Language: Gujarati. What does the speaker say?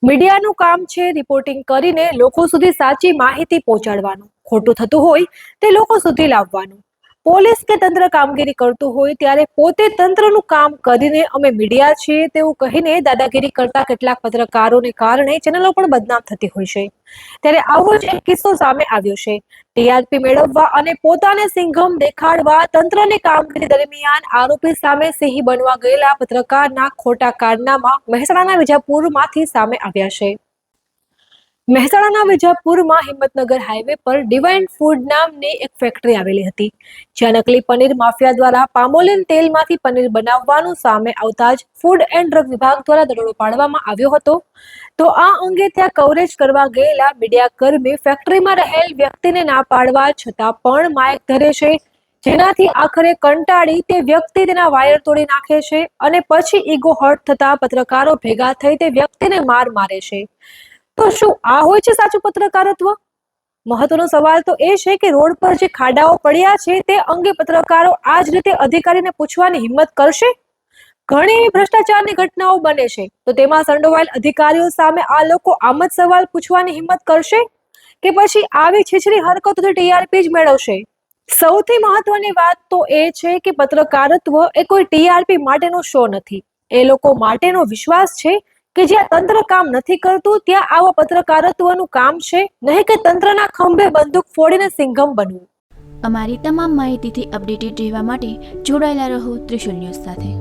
મીડિયાનું કામ છે રિપોર્ટિંગ કરીને લોકો સુધી સાચી માહિતી પહોંચાડવાનું, ખોટું થતું હોય તે લોકો સુધી લાવવાનું. પોલીસ કે તંત્ર કામગીરી કરતું હોય ત્યારે પોતે તંત્રનું કામ કરીને અમે મીડિયા છીએ તેવું કહીને દાદાગીરી કરતા કેટલાક પત્રકારોને કારણે ચેનલો પણ બદનામ થતી હોય છે. ત્યારે આવો જ એક કિસ્સો સામે આવ્યો છે. ટીઆરપી મેળવવા અને પોતાને સિંઘમ દેખાડવા તંત્રની કામગીરી દરમિયાન આરોપી સામે સિંહ બનવા ગયેલા પત્રકારના ખોટા કારનામા મહેસાણાના વિજાપુરમાંથી સામે આવ્યા છે. મહેસાણાના વિજાપુરમાં હિંમતનગર હાઈવે પર ડિવાઇન ફૂડ નામની એક ફેક્ટરી આવેલી હતી, જ્યાં નકલી પનીર માફિયા દ્વારા પામોલિન તેલમાંથી પનીર બનાવવાનું સામે આવતા જ ફૂડ એન્ડ ડ્રગ વિભાગ દ્વારા દરોડો પાડવામાં આવ્યો હતો. તો આ અંગે ત્યાં કવરેજ કરવા ગયેલા મીડિયાકર્મી ફેક્ટરીમાં રહેલ વ્યક્તિને ના પાડવા છતાં પણ માઇક ધરે છે, જેનાથી આખરે કંટાળી તે વ્યક્તિ તેના વાયર તોડી નાખે છે અને પછી ઈગો હર્ટ થતા પત્રકારો ભેગા થઈ તે વ્યક્તિને માર મારે છે. તો શું આ હોય છે સાચું પત્રકારત્વ? મહત્વનો સવાલ તો એ છે કે રોડ પર જે ખાડાઓ પડ્યા છે તે અંગે પત્રકારો આ જ રીતે અધિકારીને પૂછવાની હિંમત કરશે? ઘણી એવી ભ્રષ્ટાચારની ઘટનાઓ બને છે, તો તેમાં સંડોવાયેલ અધિકારીઓ સામે આ લોકો આમ જ સવાલ પૂછવાની હિંમત કરશે કે પછી આવી છીછરી હરકતોથી ટીઆરપી જ મેળવશે? સૌથી મહત્વની વાત તો એ છે કે પત્રકારત્વ એ કોઈ ટીઆરપી માટેનો શો નથી, એ લોકો માટેનો વિશ્વાસ છે કે જ્યાં તંત્ર કામ નથી કરતું ત્યાં આવા પત્રકારત્વનું કામ છે, નહીં કે તંત્રના ખંભે બંદૂક ફોડીને સિંઘમ બનવું. અમારી તમામ માહિતીથી અપડેટેડ રહેવા માટે જોડાયેલા રહો ત્રિશુલ ન્યૂઝ સાથે.